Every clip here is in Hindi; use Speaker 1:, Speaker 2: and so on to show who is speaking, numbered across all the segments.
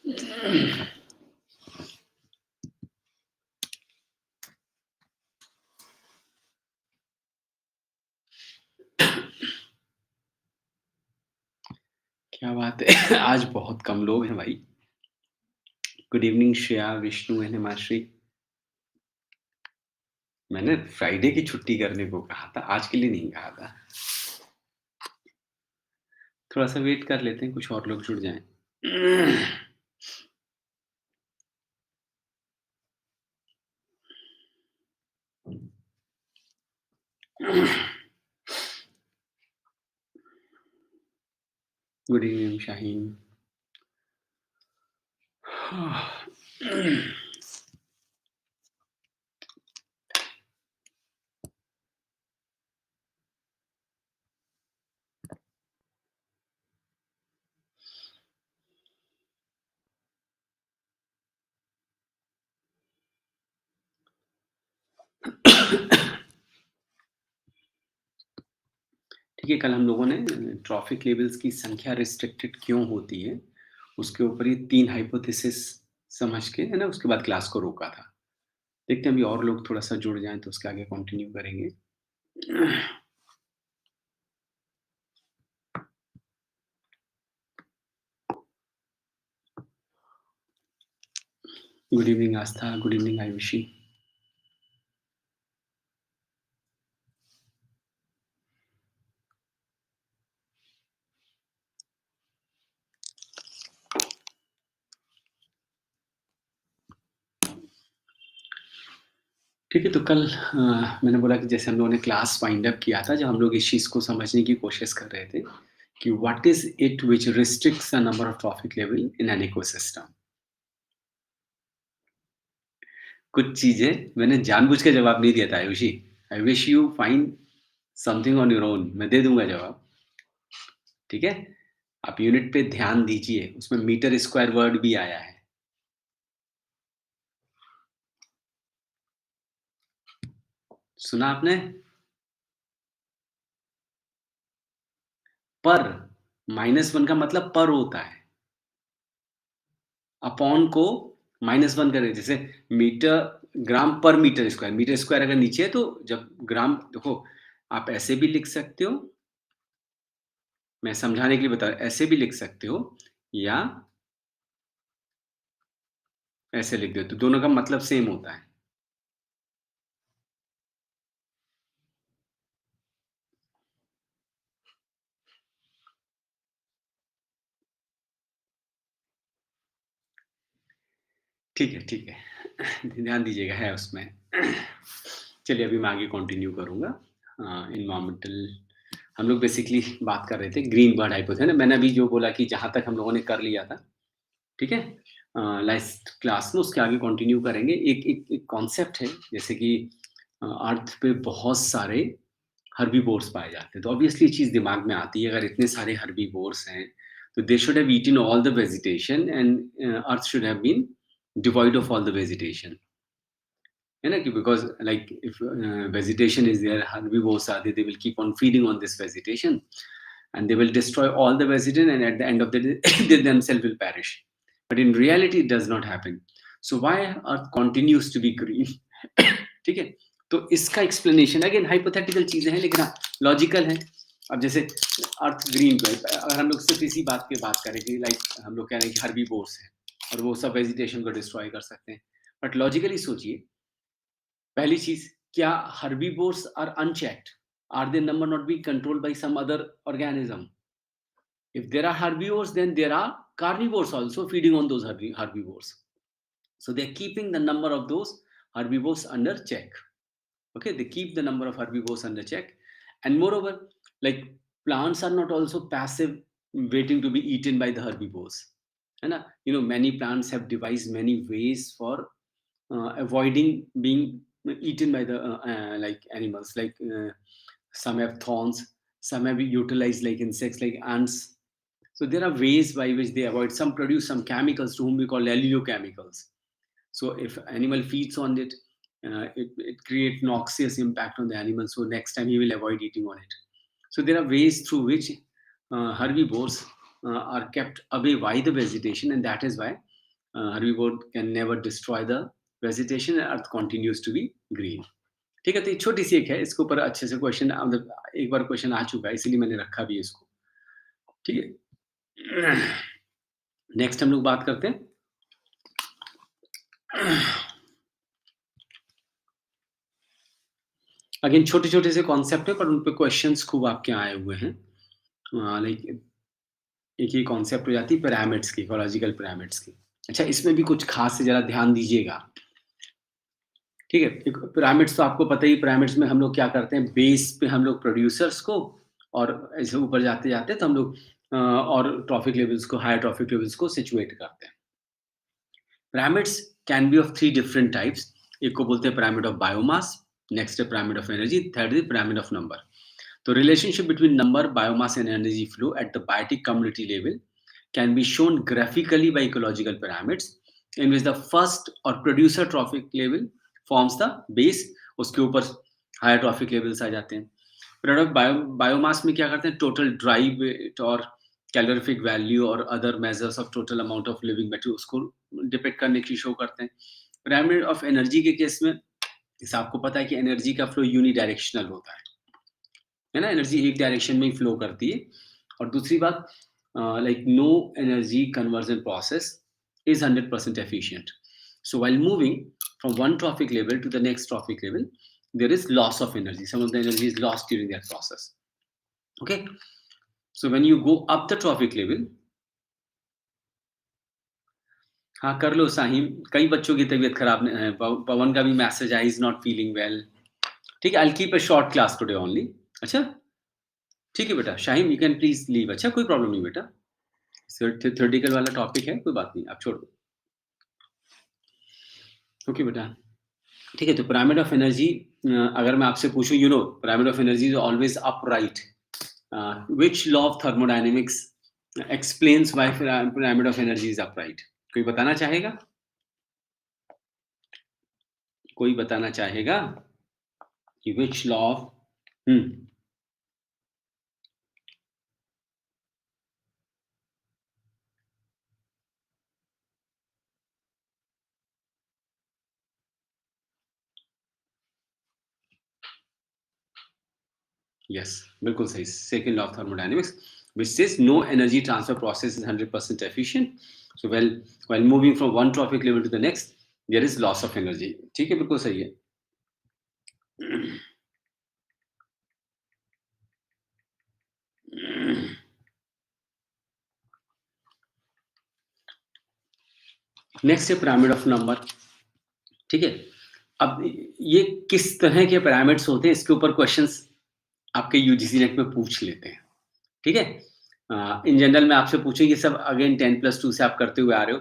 Speaker 1: क्या बात है! आज बहुत कम लोग हैं भाई। Good evening Shreya, Vishnu and Himashri. मैंने फ्राइडे की छुट्टी करने को कहा था, आज के लिए नहीं कहा था। थोड़ा-सा वेट कर लेते हैं, कुछ और लोग जुड़ जाएँ। Good evening Shaheen. ठीक है, कल हम लोगों ने ट्रॉफिक लेवल्स की संख्या रिस्ट्रिक्टेड क्यों होती है, उसके ऊपर ये 3 हाइपोथेसिस समझ के, है ना, उसके बाद क्लास को रोका था। देखते हैं अभी और लोग थोड़ा-सा जुड़ जाएँ तो उसके आगे कंटिन्यू करेंगे। गुड इवनिंग आस्था, गुड इवनिंग आयुषी। ठीक है, तो कल मैंने बोला कि जैसे हम लोगों ने क्लास वाइंड अप किया था, जब हम लोग इस चीज़ को समझने की कोशिश कर रहे थे कि what is it which restricts the number of traffic level in an ecosystem. कुछ चीज़ें मैंने जानबूझ के जवाब नहीं दिया था Ayushi. I wish you find something on your own, मैं दे दूँगा जवाब, ठीक है? आप यूनिट पे ध्यान दीजिए, उसमें मीटर स्क्वायर वर्ड भी आया है। सुना आपने? पर, -1 का मतलब पर होता है। अपॉन को -1 करें, जैसे ग्राम पर मीटर स्क्वायर अगर नीचे है तो जब ग्राम देखो, आप ऐसे भी लिख सकते हो, मैं समझाने के लिए बता रहा हूँ, ऐसे भी लिख सकते हो या ऐसे लिख दो, तो दोनों का मतलब सेम होता है। ठीक है, ठीक है। ध्यान दीजिएगा, है उसमें। चलिए अभी मैं आगे कंटिन्यू करूँगा। एनवायरमेंटल हम लोग बेसिकली बात कर रहे थे ग्रीन बर्ड हाइपोथेसिस, मैंने अभी जो बोला कि जहाँ तक हम लोगों ने कर लिया था, ठीक है? लास्ट क्लास में उसके आगे कंटिन्यू करेंगे। एक एक एक कॉन्सेप्ट है, जैसे कि अर्थ पे बहुत सारे हर्बीवोर्स पाए जाते हैं, तो ऑब्वियसली ये चीज़ दिमाग में आती है, अगर इतने सारे हर्बीवोर्स हैं, तो they should have eaten all the vegetation and earth should have been devoid of all the vegetation, है ना? कि because like if vegetation is there, herbivores are there, they will keep on feeding on this vegetation and they will destroy all the vegetation and at the end of the day they themselves will perish. But in reality it does not happen. So why earth continues to be green? ठीक है? तो इसका एक्सप्लेनेशन अगेन हाइपोथेटिकल चीज़ें हैं लेकिन हाँ, लॉजिकल हैं। अब जैसे अर्थ ग्रीन पे अगर हम लोग सिर्फ़ इसी बात की बात करें कि लाइक हम लोग कह रहे हैं कि हर्बीवोर्स हैं और वो सब वेजिटेशन को डिस्ट्रॉय कर सकते हैं। बट लॉजिकली सोचिए, पहली चीज़, क्या herbivores are unchecked? Are their number not being controlled by some other organism? If there are herbivores, then there are carnivores also feeding on those herbivores. So they're keeping the number of those herbivores under check. Okay, they keep the number of herbivores under check. And moreover, like plants are not also passive waiting to be eaten by the herbivores. है ना? You know, many plants have devised many ways for avoiding being eaten by the like animals, like some have thorns, some have utilized like insects like ants. So there are ways by which they avoid. Some produce some chemicals to whom we call allelochemicals. So if animal feeds on it, it creates noxious impact on the animal, so next time he will avoid eating on it. So there are ways through which herbivores are kept away by the vegetation, and that is why herbivore can never destroy the vegetation and earth continues to be green. ठीक है, तो ये छोटी-सी एक है, इसके ऊपर अच्छे से क्वेश्चन मतलब एक बार क्वेश्चन आ चुका है, इसीलिए मैंने रखा भी है इसको, ठीक है? नेक्स्ट हम लोग बात करते हैं अगेन छोटे-छोटे से कॉन्सेप्ट है, पर उन पे क्वेश्चंस खूब आपके आए हुए हैं। लाइक एक ये कॉन्सेप्ट हो जाती है पिरामिड्स की, इकोलॉजिकल पिरामिड्स की। अच्छा, इसमें भी कुछ खास से ज़रा ध्यान दीजिएगा, ठीक है? एक पिरामिड्स तो आपको पता ही, पिरामिड्स में हम लोग क्या करते हैं, बेस पे हम लोग प्रोड्यूसर्स को और ऐसे ऊपर जाते-जाते तो हम लोग और ट्रॉफिक लेवल्स को, हायर ट्रॉफिक लेवल्स को सिचुएट करते हैं। Pyramids can be of 3 different types. एक को बोलते हैं पिरामिड ऑफ बायोमास, नेक्स्ट है pyramid of energy, third is pyramid of number. तो relationship between number, biomass, and energy flow at the biotic community level can be shown graphically by ecological pyramids, in which the first or producer trophic level forms the base, उसके ऊपर higher trophic levels आ जाते हैं। प्रोडक्ट बायोमास में क्या करते हैं, टोटल ड्राई वेट और कैलोरीफिक वैल्यू और other measures of total amount of living material उसको डिपेक्ट करने की शो करते हैं। पिरामिड ऑफ एनर्जी के केस में जैसे आपको पता है कि एनर्जी का फ्लो यूनी डायरेक्शनल होता है ना? एनर्जी एक डायरेक्शन में ही फ्लो करती है। और दूसरी बात, like no energy conversion process is 100% efficient. So while moving from one trophic level to the next trophic level, there is loss of energy. Some of the energy is lost during that process. Okay, so when you go up the trophic level, हाँ कर लो साहिम, कई बच्चों की तबीयत खराब है, पवन का भी मैसेज है, इज नॉट फीलिंग वेल। ठीक है, I keep a short class today only. अच्छा, ठीक है बेटा, शाहिम यू कैन प्लीज लीव। अच्छा, कोई प्रॉब्लम नहीं बेटा, थ्योरेटिकल वाला टॉपिक है, कोई बात नहीं, आप छोड़ दो। ओके बेटा, ठीक है। तो पिरामिड ऑफ एनर्जी, अगर मैं आपसे पूछूं, you know pyramid of energy is always upright. Which law of thermodynamics explains why pyramid of energy is upright? कोई बताना चाहेगा? कोई बताना चाहेगा कि विच लॉ ऑफ यस, बिल्कुल सही, second law of thermodynamics which says no energy transfer process is 100% efficient. So while moving from one trophic level to the next, there is loss of energy. ठीक है, बिल्कुल सही है। नेक्स्ट है पिरामिड ऑफ नंबर। ठीक है, अब ये किस तरह के पिरामिड्स होते हैं, इसके ऊपर क्वेश्चंस आपके यूजीसी नेट में पूछ लेते हैं। ठीक है, इन जनरल मैं आपसे पूछूं, ये सब अगेन 10+2 से आप करते हुए आ रहे हो।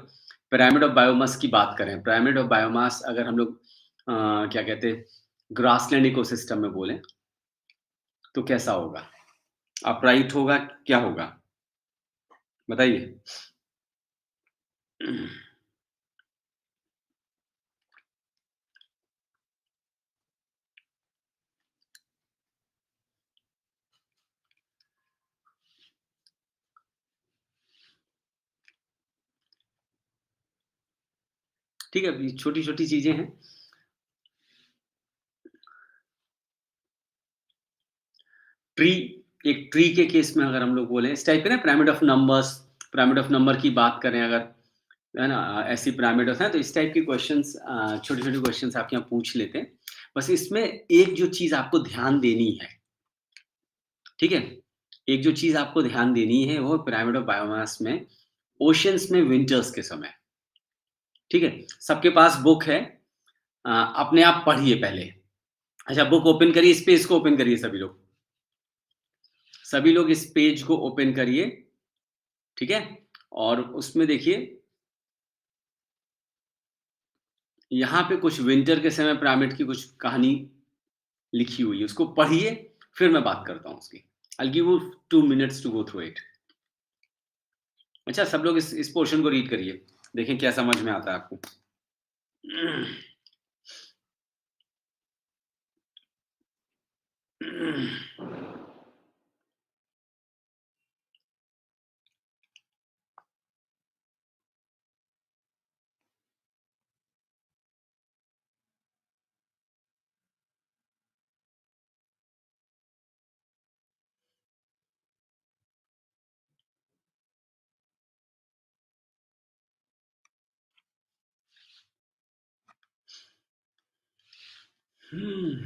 Speaker 1: पिरामिड ऑफ बायोमास की बात करें, पिरामिड ऑफ बायोमास अगर हम लोग क्या कहते हैं, ग्रासलैंड इकोसिस्टम में बोलें तो कैसा होगा? अपराइट होगा, क्या होगा? बताइए। ठीक है, छोटी छोटी चीजें हैं। ट्री, एक ट्री के केस में अगर हम लोग बोले इस टाइप के ना, pyramid of numbers, pyramid of number की बात करें अगर, है ना, ऐसी पिरामिड होता है, तो इस टाइप के क्वेश्चंस, छोटे-छोटे क्वेश्चंस आपके यहाँ पूछ लेते हैं। बस इसमें एक जो चीज़ आपको ध्यान देनी है, ठीक है? एक जो चीज़ आपको ध्यान देनी है वो पिरामिड ऑफ बायोमास में ओशियंस में विंटर्स के समय, ठीक है? सबके पास बुक है, अपने आप पढ़िए पहले। अच्छा, बुक ओपन करिए, इस पेज को ओपन करिए सभी लोग। सभी लोग इस पेज को ओपन करिए, ठीक है? और उसमें देखिए, यहाँ पे कुछ विंटर के समय पिरामिड की कुछ कहानी लिखी हुई है, उसको पढ़िए, फिर मैं बात करता हूँ उसकी। I will give you 2 minutes to go through it. अच्छा, सब लोग इस पोर्शन को रीड करिए, देखें क्या समझ में आता है आपको। हम्म,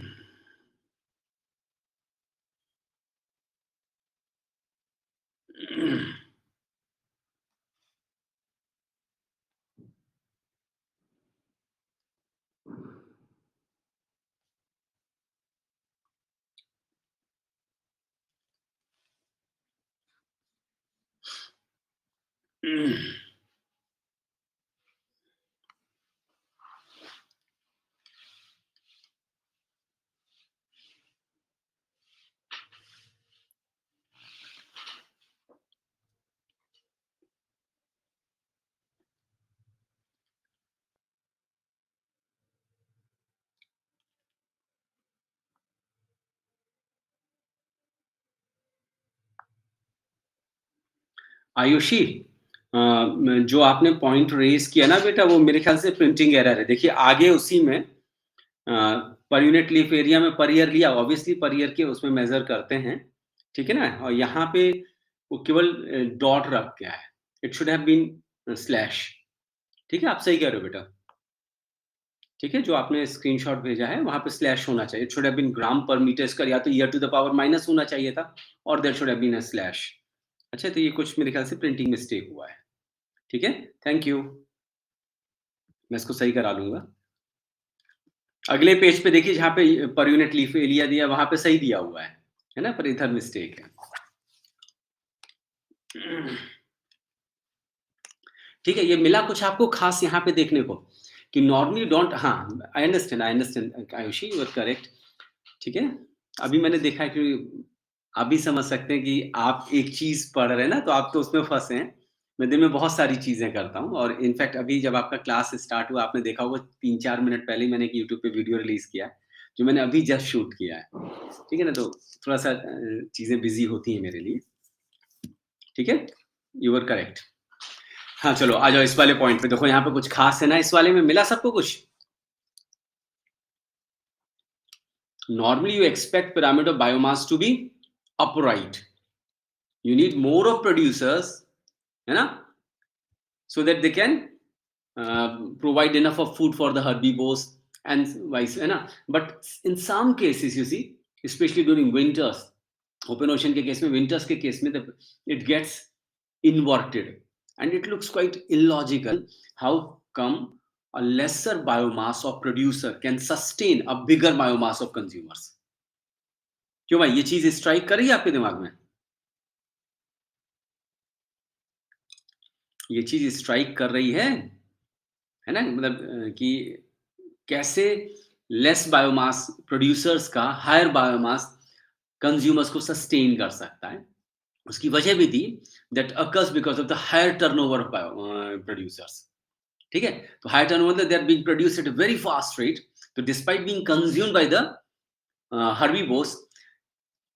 Speaker 1: आयुषी, जो आपने पॉइंट रेज़ किया ना बेटा, वो मेरे ख़्याल से प्रिंटिंग एरर है। देखिए आगे उसी में पर यूनिट लीफ एरिया में पर ईयर लिया, ऑब्वियसली पर ईयर के उसमें मेज़र करते हैं, ठीक है ना? और यहाँ पे वो केवल डॉट रख गया है। It should have been slash, ठीक है? आप सही कह रहे हो बेटा, ठीक है? जो आपने स्क्रीनशॉट भेजा है, वहाँ पे स्लैश होना चाहिए। It should have been gram per metre square, या तो year to the power minus होना चाहिए था, और there should have been a slash. अच्छा, तो ये कुछ मेरे ख्याल से प्रिंटिंग मिस्टेक हुआ है, ठीक है? थैंक यू, मैं इसको सही करा लूँगा। अगले पेज पे देखिए जहाँ पे पर यूनिट लीफ एरिया दिया, वहाँ पे सही दिया हुआ है ना? पर इधर मिस्टेक है। ठीक है, ये मिला कुछ आपको ख़ास यहाँ पे देखने को, कि नॉर्मली डोंट, हाँ, I understand Ayushi, you are correct, ठीक है? अभी मैंने देखा है कि आप भी समझ सकते हैं कि आप एक चीज़ पढ़ रहे हैं ना, तो आप तो उसमें फँसे हैं। मैं दिन में बहुत सारी चीज़ें करता हूँ, और इनफैक्ट अभी जब आपका क्लास स्टार्ट हुआ, आपने देखा होगा 3-4 मिनट पहले ही मैंने एक यूट्यूब पे वीडियो रिलीज़ किया है, जो मैंने अभी जस्ट शूट किया है। ठीक है ना? तो थोड़ा-सा चीज़ें बिज़ी होती हैं मेरे लिए, ठीक है? You are correct. हाँ, चलो आ जाओ इस वाले पॉइंट पे, देखो यहाँ पे कुछ खास है ना इस वाले में, मिला सबको कुछ? Normally you expect pyramid of biomass to be upright. You need more of producers, है ना? So that they can provide enough of food for the herbivores and vice, है ना? But in some cases, you see, especially during winters, open ocean के केस में, winters के केस में, it gets inverted, and it looks quite illogical. How come a lesser biomass of producer can sustain a bigger biomass of consumers? क्यों भाई, ये चीज़ स्ट्राइक कर रही है आपके दिमाग में? ये चीज़ स्ट्राइक कर रही है ना? मतलब कि कैसे लेस बायोमास प्रोड्यूसर्स का हायर बायोमास कंज्यूमर्स को सस्टेन कर सकता है। उसकी वजह भी थी, that occurs because of the higher turnover of producers, ठीक है? तो हायर टर्नओवर मतलब they are being produced at a very fast rate, तो despite being consumed by the herbivores,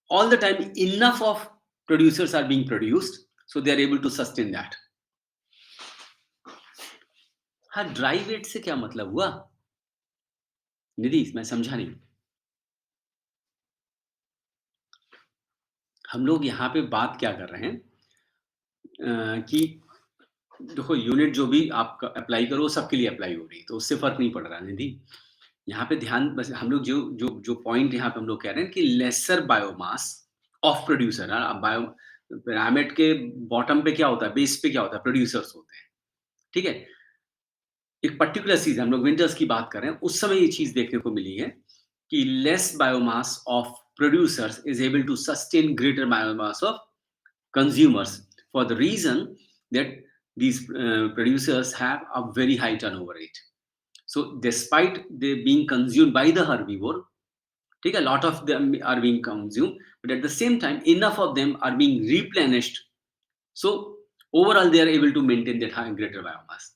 Speaker 1: all the time enough of producers are being produced, so they are able to sustain that. हाँ, ड्राई वेट से क्या मतलब हुआ? निधि, मैं समझा नहीं। हम लोग यहाँ पे बात क्या कर रहे हैं, कि देखो यूनिट जो भी आप अप्लाई करो, वो सबके लिए अप्लाई हो रही है, तो उससे फ़र्क नहीं पड़ रहा निधि। यहाँ पे ध्यान, बस हम लोग जो जो जो पॉइंट यहाँ पे हम लोग कह रहे हैं कि lesser biomass of producer, bio pyramid के बॉटम पे क्या होता है, बेस पे क्या होता है, प्रोड्यूसर्स होते हैं, ठीक है? एक पर्टिकुलर सीज़न, हम लोग विंटर्स की बात कर रहे हैं, उस समय ये चीज़ देखने को मिली है कि less biomass of producers is able to sustain greater biomass of consumers, for the reason that these producers have a very high turnover rate. So despite they being consumed by the herbivore, ठीक है, lot of them are being consumed, but at the same time enough of them are being replenished, so overall they are able to maintain that high greater biomass.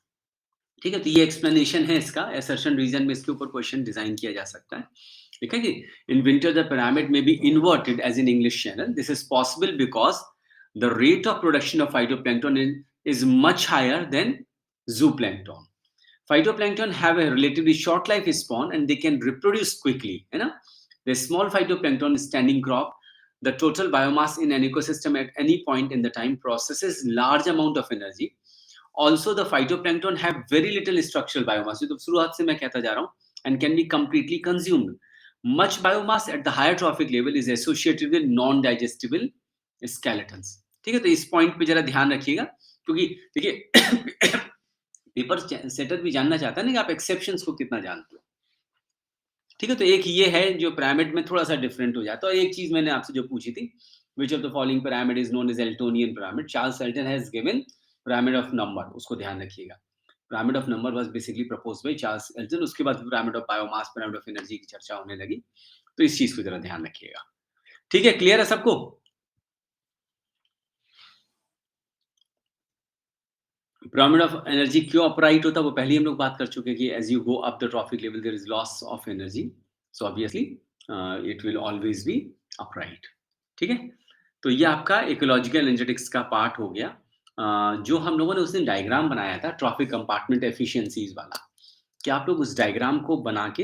Speaker 1: ठीक है, तो ये एक्सप्लेनेशन है इसका, assertion रीजन में इसके ऊपर क्वेश्चन डिजाइन किया जा सकता है, ठीक है? कि इन विंटर द पिरामिड में be inverted as in English Channel, this is possible because the rate of production of phytoplankton is much higher than zooplankton. Phytoplankton have a relatively short lifespan and they can reproduce quickly. You know? The small phytoplankton is standing crop. The total biomass in an ecosystem at any point in the time processes large amount of energy. Also, the phytoplankton have very little structural biomass. ये तो शुरुआत से मैं कहता जा रहा हूँ, and can be completely consumed. Much biomass at the higher trophic level is associated with non-digestible skeletons. ठीक है, तो इस पॉइंट पे जरा ध्यान रखिएगा, क्योंकि देखिए पेपर सेटर भी जानना चाहता है ना कि आप एक्सेप्शंस को कितना जानते हो। ठीक है, तो एक ये है जो पिरामिड में थोड़ा-सा डिफरेंट हो जाता है, और एक चीज़ मैंने आपसे जो पूछी थी, which of the following pyramid is known as Eltonian pyramid? Charles Elton has given pyramid of number, उसको ध्यान रखिएगा। Pyramid of number was basically proposed by Charles Elton, उसके बाद pyramid of biomass, pyramid of energy की चर्चा होने लगी। तो इस चीज़ को ज़रा ध्यान रखिएगा। ठीक है, क्लियर है सबको? पिरामिड ऑफ एनर्जी क्यों अपराइट होता है, वो पहले ही हम लोग बात कर चुके हैं कि as you go up the trophic level there is loss of energy, so obviously it will always be upright. ठीक है? तो ये आपका इकोलॉजिकल एनर्जेटिक्स का पार्ट हो गया। जो हम लोगों ने उस दिन डायग्राम बनाया था ट्रॉपिक कंपार्टमेंट एफिशिएंसीज़ वाला, क्या आप लोग उस डायग्राम को बना के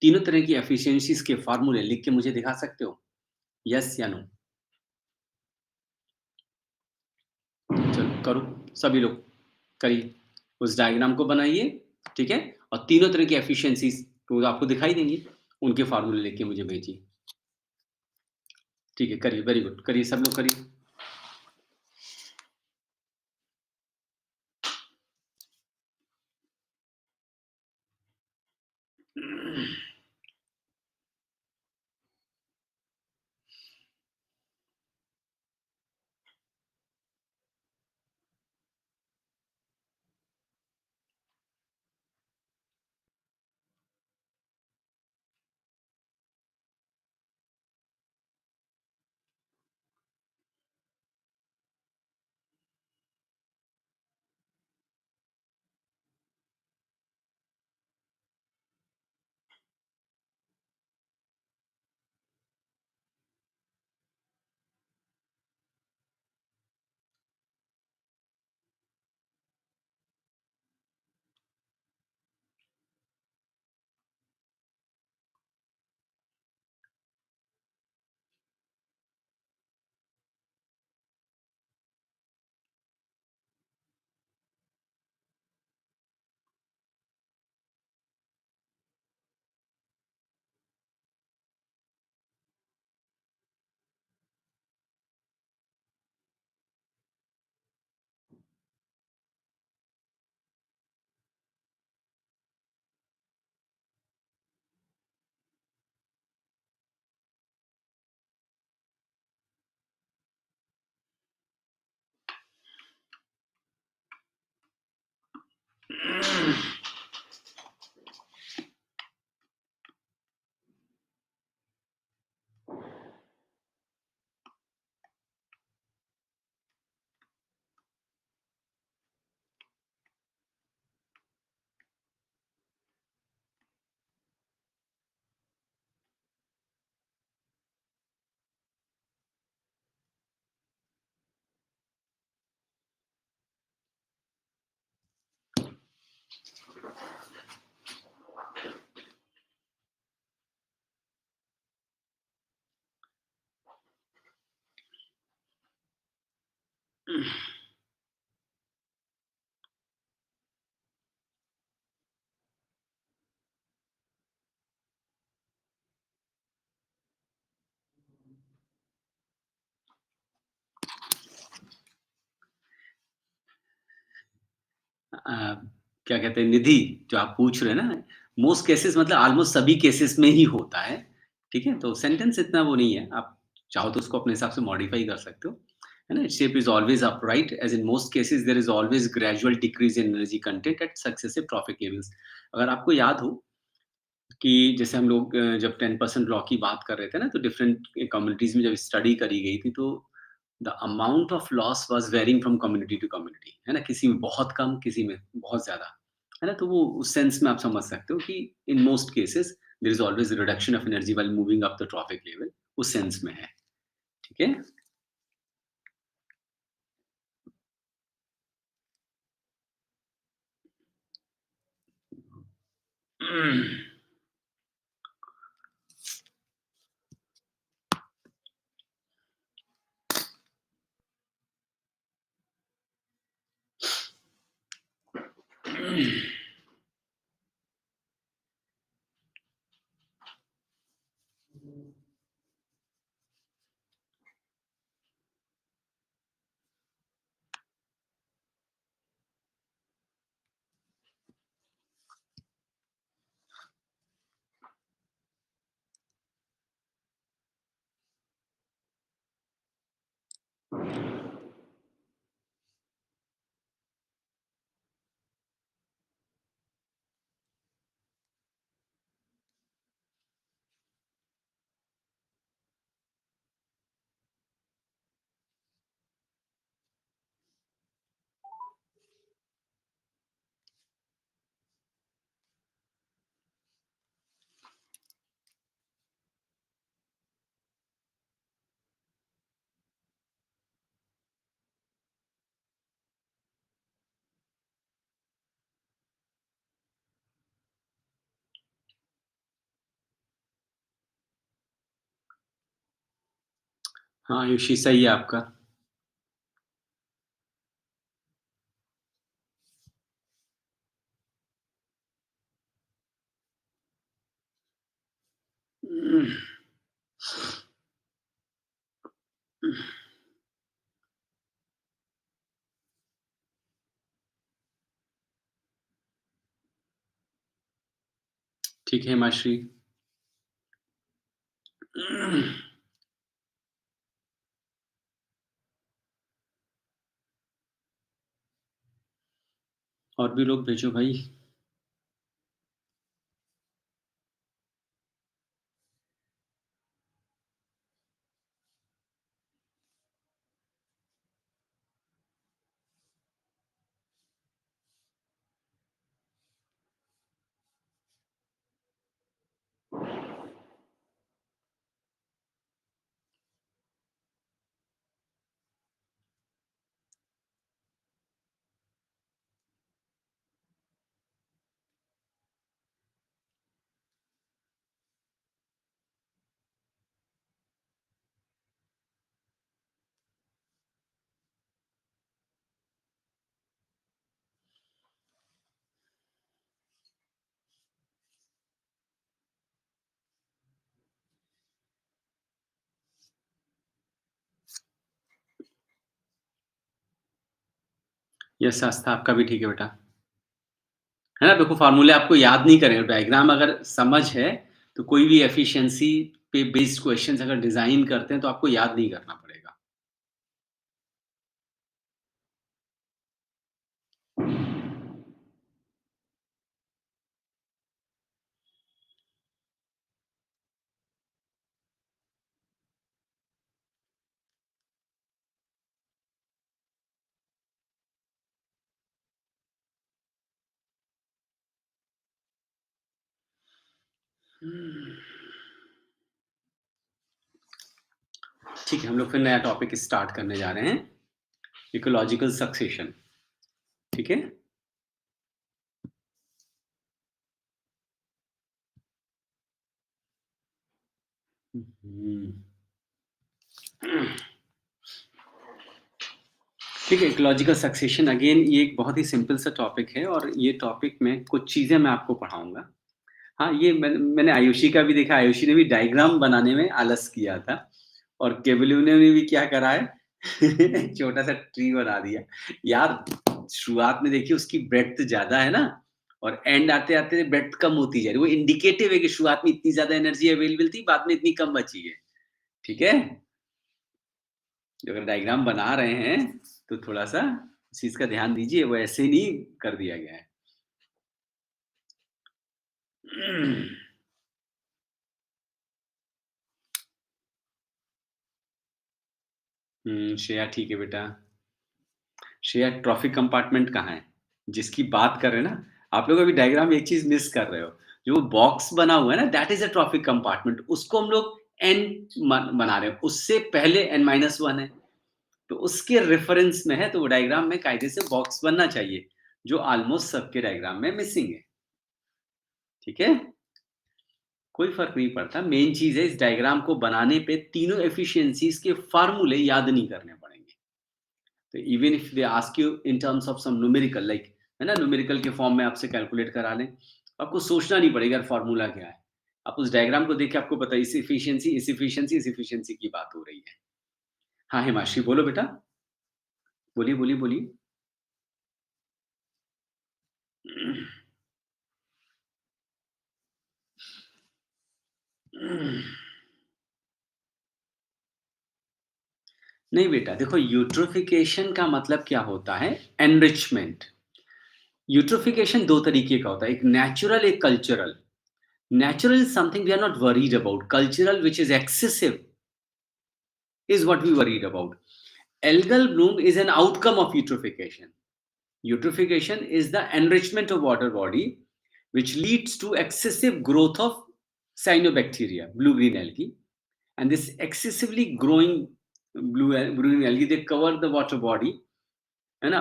Speaker 1: तीनों तरह की एफिशिएंसीज़ के फॉर्मूले लिख के मुझे दिखा सकते हो? येस या नो? चलो करो, सभी लोग करिए। उस डायग्राम को बनाइए, ठीक है? और तीनों तरह की एफिशिएंसीज़ तो आपको दिखाई देंगी, उनके फॉर्मूले लिख के मुझे भेजिए। ठीक है, करिए, वेरी गुड, करिए सब लोग करिए। क्या कहते हैं, निधि, जो आप पूछ रहे हैं ना, मोस्ट केसेस मतलब ऑलमोस्ट सभी केसेस में ही होता है, ठीक है? तो सेंटेंस इतना वो नहीं है, आप चाहो तो उसको अपने हिसाब से मॉडिफाई कर सकते हो, है ना? Shape is always upright as in most cases there is always gradual decrease in energy content at successive trophic levels. अगर आपको याद हो कि जैसे हम लोग जब 10% लॉ की बात कर रहे थे ना, तो डिफरेंट कम्युनिटीज़ में जब स्टडी करी गई थी, तो the amount of loss was varying from community to community, है ना? किसी में बहुत कम, किसी में बहुत ज़्यादा, है ना? तो वो उस सेंस में आप समझ सकते हो कि in most cases there is always reduction of energy while moving up the trophic level, उस सेंस में है, ठीक है? हाँ, आयुषी सही है आपका। ठीक है, हिमाश्री। और भी लोग भेजो भाई। यस, आस्था आपका भी ठीक है बेटा। है ना? देखो फ़ॉर्मूले आपको याद नहीं करने डायग्राम अगर समझ है, तो कोई भी एफिशिएंसी पे बेस्ड क्वेश्चन्स अगर डिज़ाइन करते हैं, तो आपको याद नहीं करना पड़ेगा। ठीक है, हम लोग फिर नया टॉपिक स्टार्ट करने जा रहे हैं, इकोलॉजिकल सक्सेशन, ठीक है? हुँ। ठीक है, इकोलॉजिकल सक्सेशन अगेन ये एक बहुत ही सिंपल सा टॉपिक है और ये टॉपिक में कुछ चीज़ें मैं आपको पढ़ाऊँगा। हाँ, ये मैंने आयुषी का भी देखा, आयुषी ने भी डायग्राम बनाने में आलस किया था और केवल्यू ने भी क्या करा है छोटा-सा ट्री बना दिया। यार, शुरुआत में देखिए उसकी ब्रेड्थ ज़्यादा है ना और एंड आते-आते ब्रेड्थ कम होती जा रही है। वो इंडिकेटिव है कि शुरुआत में इतनी ज़्यादा एनर्जी अवेलेबल थी, बाद में इतनी कम बची है। ठीक है? जो अगर डायग्राम बना रहे हैं, तो थोड़ा-सा उस चीज़ का ध्यान दीजिए, वो ऐसे नहीं कर दिया गया है। श्रेया ठीक है बेटा। श्रेया ट्रॉफिक कंपार्टमेंट कहाँ है? जिसकी बात कर रहे हैं ना, आप लोग अभी डायग्राम में एक चीज़ मिस कर रहे हो। जो वो बॉक्स बना हुआ है ना that is a trophic compartment उसको हम लोग एन बना रहे हैं। उससे पहले n-1 है। तो उसके रेफरेंस में है तो वो डायग्राम में कायदे से बॉक्स बनना चाहिए, जो ऑलमोस्ट सबके डायग्राम में मिसिंग है। ठीक है? कोई फ़र्क नहीं पड़ता। मेन चीज़ है इस डायग्राम को बनाने पे तीनों एफिशिएंसीज़ के फ़ॉर्मूले याद नहीं करने पड़ेंगे। तो even if they ask you in terms of some numerical like है ना न्यूमेरिकल के फॉर्म में आपसे कैलकुलेट करा लें, आपको सोचना नहीं पड़ेगा फॉर्मूला क्या है। आप उस डायग्राम को देख के आपको पता है इस एफिशिएंसी की बात हो रही है। हाँ, हिमांशी बोलो बेटा। बोलिए, बोलिए, बोलिए। नहीं बेटा, देखो यूट्रोफिकेशन का मतलब क्या होता है? एनरिचमेंट। यूट्रोफिकेशन 2 तरीके का होता है, एक नेचुरल, एक cultural. Natural is something we are not worried about, cultural which is excessive is what we worried about. Algal bloom is an outcome of eutrophication. Eutrophication is the enrichment of water body which leads to excessive growth of cyanobacteria, blue-green algae. And this excessively growing blue-green algae, they cover the water body and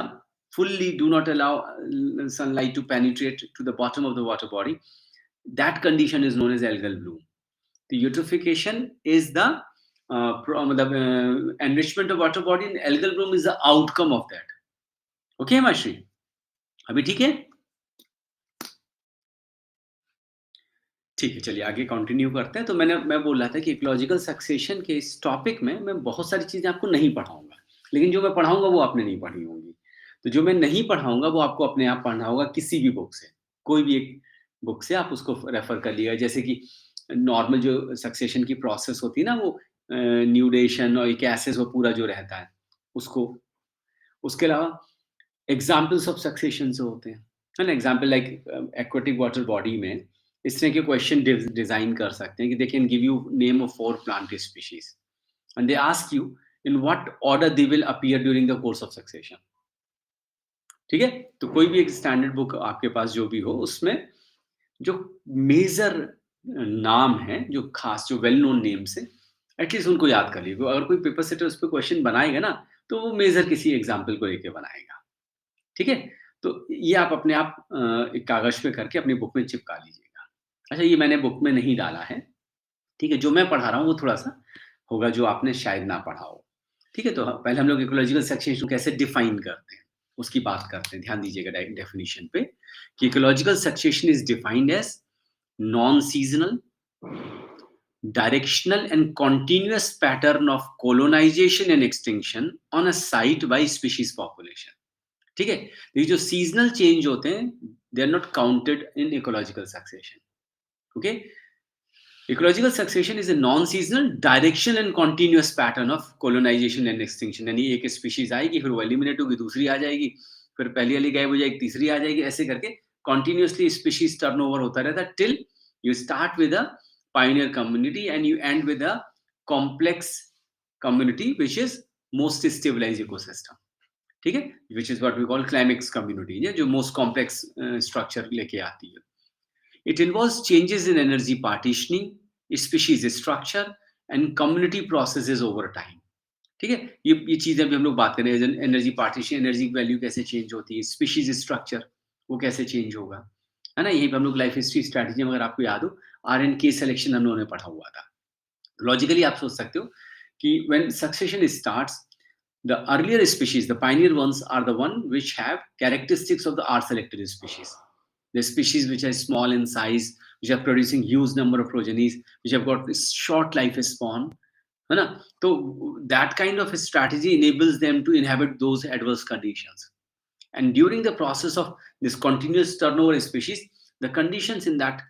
Speaker 1: fully do not allow sunlight to penetrate to the bottom of the water body. That condition is known as algal bloom. The eutrophication is the enrichment of water body, and algal bloom is the outcome of that. Okay, Mashri? अभी ठीक है? ठीक है, चलिए आगे कंटिन्यू करते हैं। तो मैं बोल रहा था कि इकोलॉजिकल सक्सेशन के इस टॉपिक में मैं बहुत सारी चीज़ें आपको नहीं पढ़ाऊँगा, लेकिन जो मैं पढ़ाऊँगा वो आपने नहीं पढ़ी होंगी। तो जो मैं नहीं पढ़ाऊँगा वो आपको अपने आप पढ़ना होगा किसी भी बुक से, कोई भी एक बुक से आप उसको रेफ़र कर लिया। जैसे कि नॉर्मल जो सक्सेशन की प्रोसेस होती है ना, वो न्यूडेशन और कैसेस वो पूरा जो रहता है, उसको। उसके अलावा एग्ज़ाम्पल्स ऑफ सक्सेशन जो होते हैं, है ना? Example like aquatic water body में इस तरह के क्वेश्चन डिज़ाइन कर सकते हैं कि they can give you name of 4 plant species and they ask you in what order they will appear during the course of succession. ठीक है? तो कोई भी एक स्टैंडर्ड बुक आपके पास जो भी हो, उसमें जो मेजर नाम है, जो खास जो वेल नोन नेम्स हैं, एटलीस्ट उनको याद कर लीजिए। अगर कोई पेपर सेटर उस पे क्वेश्चन बनाएगा ना, तो वो मेजर किसी एग्ज़ाम्पल को लेके बनाएगा। ठीक है? तो ये आप अपने आप एक कागज़ पे करके अपनी बुक में चिपका लीजिएगा। अच्छा, ये मैंने बुक में नहीं डाला है, ठीक है? जो मैं पढ़ा रहा हूँ वो थोड़ा-सा होगा जो आपने शायद ना पढ़ा हो। ठीक है? तो पहले हम लोग इकोलॉजिकल सक्सेशन को कैसे डिफाइन करते हैं, उसकी बात करते हैं। ध्यान दीजिएगा डेफिनिशन पे कि ecological succession is defined as non-seasonal, directional and continuous pattern of colonization and extinction on a site by species population. ठीक है? ये जो सीज़नल चेंज होते हैं, they are not counted in ecological succession. Okay? Ecological succession is a nonseasonal, directional and continuous pattern of colonisation and extinction. यानी एक स्पीशीज़ आएगी, फिर वो एलिमिनेट होगी, दूसरी आ जाएगी, फिर पहली वाली गायब हो जाएगी, तीसरी आ जाएगी, ऐसे करके कंटीन्यूअसली स्पीशीज़ टर्नओवर होता रहता है till you start with a pioneer community and you end with a complex community which is most stabilized ecosystem. ठीक है? which is what we call climax community, ये जो most complex structure लेके आती है। It involves changes in energy partitioning, species structure and community processes over time. ठीक है? ये चीज़ें अभी हम लोग बात कर रहे हैं, एनर्जी पार्टीशन, एनर्जी की वैल्यू कैसे चेंज होती है, स्पीशीज़ स्ट्रक्चर वो कैसे चेंज होगा, है ना? यहीं पे हम लोग लाइफ हिस्ट्री स्ट्रैटेजी में अगर आपको याद हो, आरएनके सिलेक्शन हम लोगों ने पढ़ा हुआ था। लॉजिकली आप सोच सकते हो कि when succession starts, the earlier species, the pioneer ones, are the one which have characteristics of the R-selected species. The species which are small in size, which are producing huge number of progenies, which have got this short life span, है ना? तो that kind of a strategy enables them to inhabit those adverse conditions. And during the process of this continuous turnover species, the conditions in that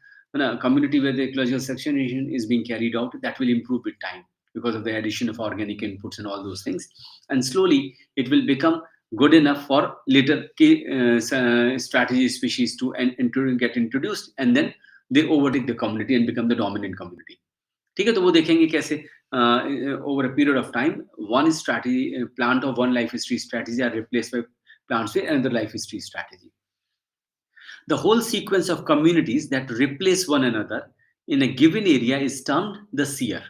Speaker 1: community where the ecological succession is being carried out, that will improve with time because of the addition of organic inputs and all those things. And slowly, it will become good enough for later strategy species to get introduced, and then they overtake the community and become the dominant community. ठीक है? तो वो देखेंगे कैसे over a period of time, one strategy plant of one life history strategy are replaced by plants with another life history strategy. The whole sequence of communities that replace one another in a given area is termed the seer.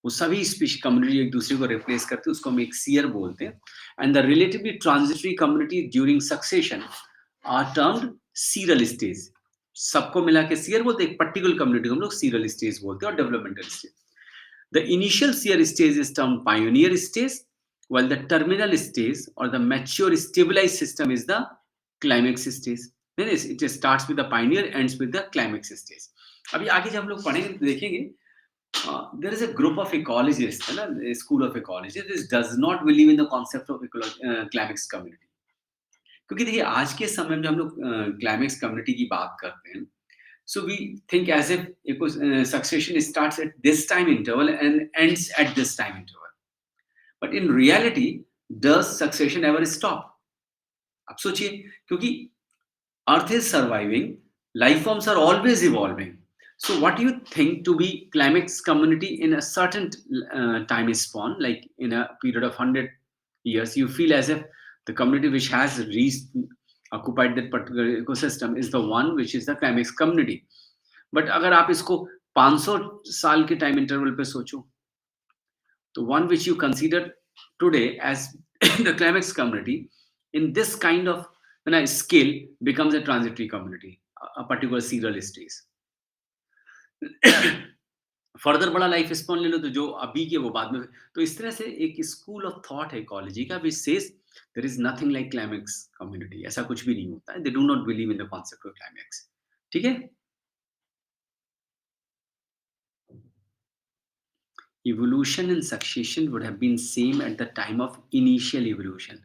Speaker 1: वो सभी स्पीशीज कम्युनिटी एक दूसरे को रिप्लेस करते हैं, उसको हम एक सीयर बोलते हैं। And the relatively transitory community during succession are termed seral stage. सबको मिला के सीयर बोलते हैं, एक पर्टिकुलर कम्युनिटी को हम लोग सीरल स्टेज बोलते हैं और developmental stage. The initial seer stage is termed pioneer stage, while the terminal stage or the mature stabilized system is the climax stage. Then it starts with the pioneer, ends with the climax stage. अभी आगे जब हम लोग पढ़ेंगे तो देखेंगे there is a group of ecologists, है ना, a school of ecologists this does not believe in the concept of climax community. क्योंकि देखिए आज के समय में जब हम लोग क्लाइमेक्स कम्युनिटी की बात करते हैं, so we think as if succession starts at this time interval and ends at this time interval. But in reality does succession ever stop? आप सोचिए, क्योंकि earth is surviving, life forms are always evolving. So what do you think to be climax community in a certain time span, like in a period of 100 years, you feel as if the community which has reached, occupied that particular ecosystem is the one which is the climax community. But अगर आप इसको 500 साल के टाइम इंटरवल पे सोचो, तो one which you consider today as the climax community in this kind of when a scale becomes a transitory community, a particular serial stage. Further बड़ा लाइफ स्पॉन ले लो तो जो अभी के वो बाद में, तो इस तरह से एक स्कूल ऑफ थॉट है इकोलॉजी का which says there is nothing like climax community, ऐसा कुछ भी नहीं होता है, they do not believe in the concept of climax. ठीक है, evolution and succession would have been same at the time of initial evolution.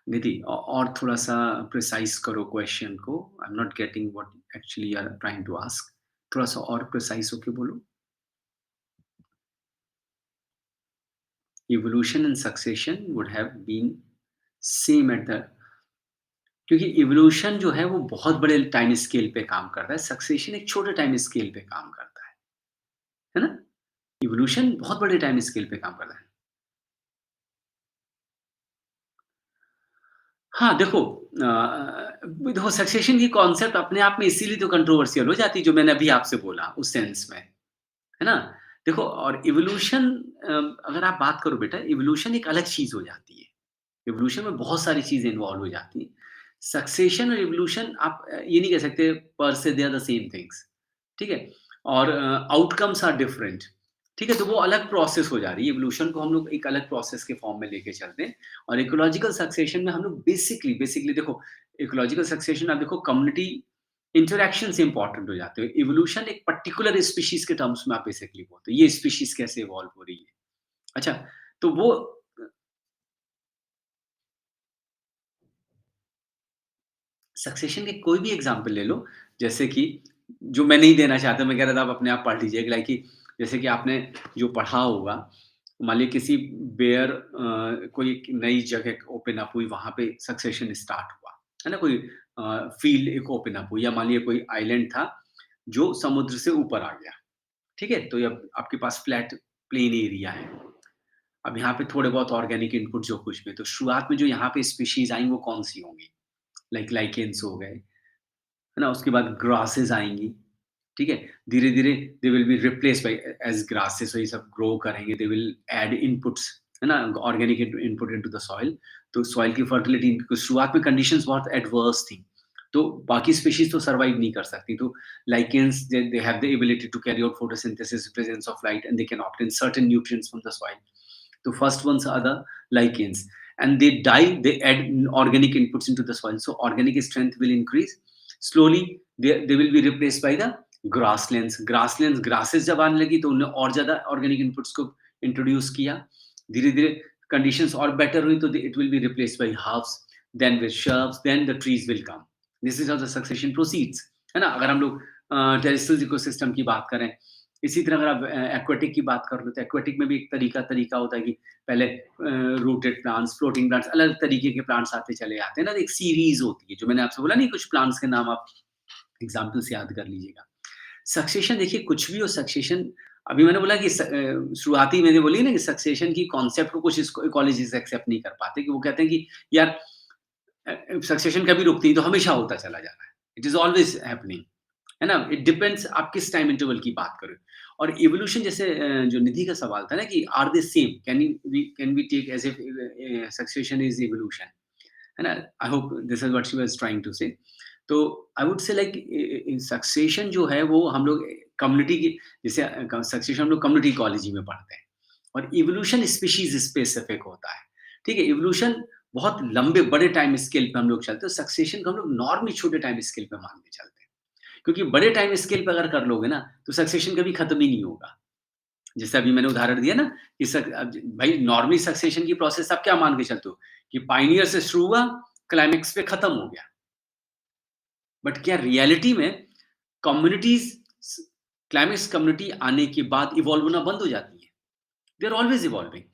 Speaker 1: निधि और थोड़ा सा प्रिसाइज करो क्वेश्चन को, I am not getting what actually you are trying to ask, थोड़ा सा और प्रिसाइज होके बोलो। evolution and succession would have been same at the, क्योंकि इवोल्यूशन जो है वो बहुत बड़े टाइम स्केल पे काम करता है, सक्सेशन एक छोटे टाइम स्केल पे काम करता है ना? इवोल्यूशन बहुत बड़े टाइम स्केल पे काम करता है। हाँ, देखो सक्सेशन की कॉन्सेप्ट अपने आप में इसीलिए तो कंट्रोवर्शियल हो जाती है, जो मैंने अभी आपसे बोला उस सेंस में, है ना? देखो और इवोल्यूशन, अगर आप बात करो बेटा, इवोल्यूशन एक अलग चीज़ हो जाती है। इवोल्यूशन में बहुत सारी चीज़ें इन्वॉल्व हो जाती हैं। सक्सेशन और इवोल्यूशन आप ये नहीं कह सकते पर से they are the same things, ठीक है? और आउटकम्स आर डिफरेंट, ठीक है? तो वो अलग प्रोसेस हो जा रही है। इवोल्यूशन को हम लोग एक अलग प्रोसेस के फॉर्म में लेके चलते हैं और इकोलॉजिकल सक्सेशन में हम लोग बेसिकली बेसिकली देखो, इकोलॉजिकल सक्सेशन आप देखो कम्युनिटी इंटरैक्शन से इंपॉर्टेंट हो जाते हो। इवोल्यूशन एक पर्टिकुलर स्पीशीज़ के टर्म्स में आप बेसिकली बोलते हो, ये स्पीशीज़ कैसे इवॉल्व हो रही है। अच्छा, तो वो सक्सेशन के कोई भी एग्जांपल ले लो, जैसे कि जो मैं नहीं देना चाहता, मैं कह रहा था आप अपने आप पढ़ लीजिए, लाइक कि जैसे कि आपने जो पढ़ा होगा, मान लीजिए किसी बेयर कोई एक नई जगह ओपन अप हुई, वहाँ पे सक्सेशन स्टार्ट हुआ, है ना? कोई फील्ड एक ओपन अप हुई या मान लीजिए कोई आइलैंड था, जो समुद्र से ऊपर आ गया, ठीक है? तो ये अब आपके पास फ्लैट प्लेन एरिया है। अब यहाँ पे थोड़े बहुत ऑर्गेनिक इनपुट जो कुछ भी, तो शुरुआत में जो यहाँ पे स्पीशीज़ आई वो कौन-सी होंगी? लाइक लाइकेन्स हो गए, है ना? उसके बाद ग्रासेस आएँगी, ठीक है? धीरे-धीरे they will be replaced by as grasses, ये सब ग्रो करेंगे, दे विल ऐड इनपुट्स, है ना? Organic input into the soil, तो सॉइल की फर्टिलिटी, क्योंकि शुरुआत में कंडीशंस बहुत एडवर्स थी, तो बाकी स्पीशीज़ तो सर्वाइव नहीं कर सकती, तो lichens they have the ability to carry out photosynthesis, presence of light and they can obtain certain nutrients from the soil. The first ones are the lichens, and they die. They add organic inputs into the soil, so organic strength will increase. Slowly, they will be replaced by the grasslands. Grasslands, grasses जब आने लगी तो उन्होंने और ज़्यादा organic inputs को introduce किया. धीरे-धीरे conditions और better हुई तो it will be replaced by herbs, then with shrubs, then the trees will come. This is how the succession proceeds. है ना? अगर हम लोग terrestrial ecosystem की बात करें, इसी तरह अगर आप एक्वेटिक की बात कर रहे हो, तो एक्वेटिक में भी एक तरीका होता है कि पहले रूटेड प्लांट्स, फ्लोटिंग प्लांट्स, अलग तरीके के प्लांट्स आते चले आते हैं ना, तो एक सीरीज होती है, जो मैंने आपसे बोला नहीं, कुछ प्लांट्स के नाम आप एग्जाम्पल से याद कर लीजिएगा। सक्सेशन देखिए कुछ भी हो, सक्सेशन अभी मैंने बोला कि शुरुआती मैंने बोली ना कि सक्सेशन की कॉन्सेप्ट को कुछ इकोलॉजिस्ट एक्सेप्ट नहीं कर पाते, कि वो कहते हैं कि यार सक्सेशन कभी रुकती है, तो हमेशा होता चला जा रहा है, इट इज ऑलवेज हैपनिंग, है ना? इट डिपेंड्स आप किस टाइम इंटरवल की बात करें। और इवोल्यूशन जैसे जो निधि का सवाल था ना कि are they same, can we take as if succession is evolution, है ना? I hope this is what she was trying to say. तो I would say like succession जो है वो हम लोग कम्युनिटी की, जैसे सक्सेशन हम लोग कम्युनिटी इकोलॉजी में पढ़ते हैं, और इवोल्यूशन स्पीशीज स्पेसिफिक होता है, ठीक है? इवोल्यूशन बहुत लंबे बड़े टाइम स्केल पे हम लोग चलते हैं, सक्सेशन को हम लोग नॉर्मली छोटे टाइम स्केल पे मान के चलते हैं, क्योंकि बड़े टाइम स्केल पे अगर कर लोगे ना, तो सक्सेशन कभी खत्म ही नहीं होगा। जैसे अभी मैंने उदाहरण दिया ना कि भाई नॉर्मली सक्सेशन की प्रोसेस आप क्या मान के चलते हो कि पायनियर से शुरू हुआ, क्लाइमेक्स पे खत्म हो गया। बट क्या रियलिटी में कम्युनिटीज क्लाइमेक्स कम्युनिटी आने के बाद इवॉल्व होना बंद हो जाती है? They are always evolving.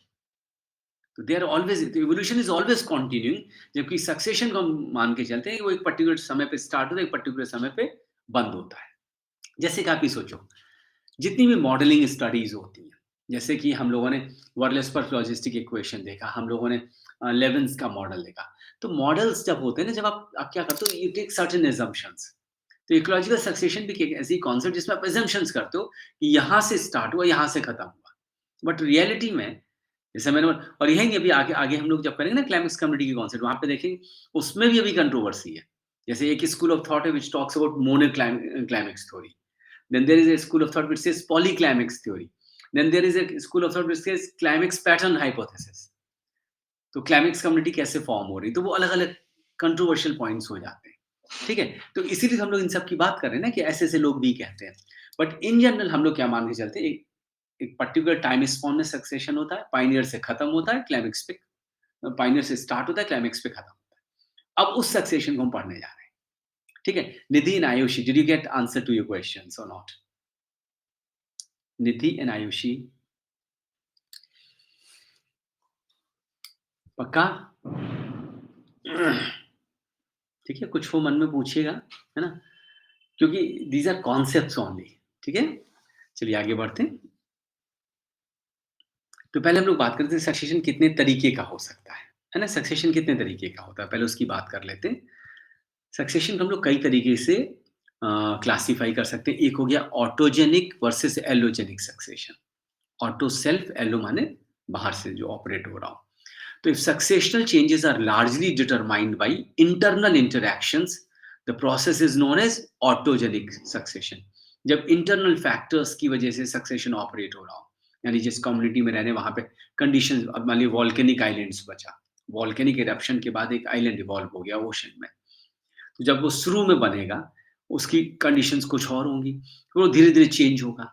Speaker 1: तो they are always, evolution is always continuing, जबकि सक्सेशन को हम मान के चलते हैं कि वो एक पर्टिकुलर समय पे स्टार्ट होता है, एक पर्टिकुलर समय पे बंद होता है। जैसे कि आप ही सोचो, जितनी भी मॉडलिंग स्टडीज होती हैं, जैसे कि हम लोगों ने वर्लेसपर्स लॉजिस्टिक इक्वेशन देखा, हम लोगों ने लेविन्स का मॉडल देखा। तो मॉडल्स जब होते हैं ना, जब आप क्या करते हो, यू टेक सर्टेन assumptions। तो इकोलॉजिकल सक्सेशन भी एक ऐसी कॉन्सेप्ट जिसमें आप assumptions करते हो कि यहाँ से स्टार्ट हुआ, यहाँ से खत्म हुआ। बट रियलिटी में, जैसे मैंने और यही नहीं, अभी आगे आगे हम लोग जब करेंगे ना क्लाइमेक्स कम्युनिटी की कॉन्सेप्ट, वहाँ पे देखेंगे उसमें भी अभी कंट्रोवर्सी है। जैसे एक स्कूल ऑफ थॉट है which talks about climax theory. Then there is a school of thought which says polyclimax theory. Then there is a school of thought which says climax pattern hypothesis. तो क्लाइमेक्स कम्युनिटी कैसे फॉर्म हो रही, तो वो अलग अलग कंट्रोवर्शियल पॉइंट्स हो जाते हैं। ठीक है, तो इसीलिए हम लोग इन सब की बात कर रहे हैं ना, कि ऐसे ऐसे लोग भी कहते हैं। बट इन जनरल हम लोग क्या मान के चलते हैं, एक पर्टिकुलर टाइम स्पॉन में सक्सेशन होता है, पाइनियर से खत्म होता है, क्लाइमेक्स पे, पाइनियर से स्टार्ट होता है, क्लाइमेक्स पे खत्म होता है। अब उस सक्सेशन को हम पढ़ने जा रहे हैं। ठीक है, Nidhi and Ayushi, did you get answer to your questions और नॉट? निधि एंड आयुषी, पक्का? ठीक है, कुछ वो मन में पूछिएगा, है ना? क्योंकि दीज़ आर कॉन्सेप्ट्स ओनली, ठीक है? चलिए आगे बढ़ते हैं। तो पहले हम लोग बात करते हैं सक्सेशन कितने तरीके का हो सकता है ना? सक्सेशन कितने तरीके का होता है, पहले उसकी बात कर लेते हैं। सक्सेशन को हम लोग कई तरीके से क्लासिफ़ाई कर सकते हैं। एक हो गया autogenic versus allogenic succession. Auto self, allo माने बाहर से जो ऑपरेट हो रहा हो। So if successional changes are largely determined by internal interactions, the process is known as autogenic succession. जब इंटरनल फैक्टर्स की वजह से सक्सेशन ऑपरेट हो रहा हो, यानी जिस कम्युनिटी में रहने वहां पे कंडीशन, अब मान लीजिए वॉल्केनिक आइलैंड्स बचा, वॉल्केनिक इरप्शन के बाद एक आइलैंड इवॉल्व हो गया ओशन में, तो जब वो शुरू में बनेगा उसकी कंडीशंस कुछ और होंगी, फिर वो धीरे धीरे चेंज होगा,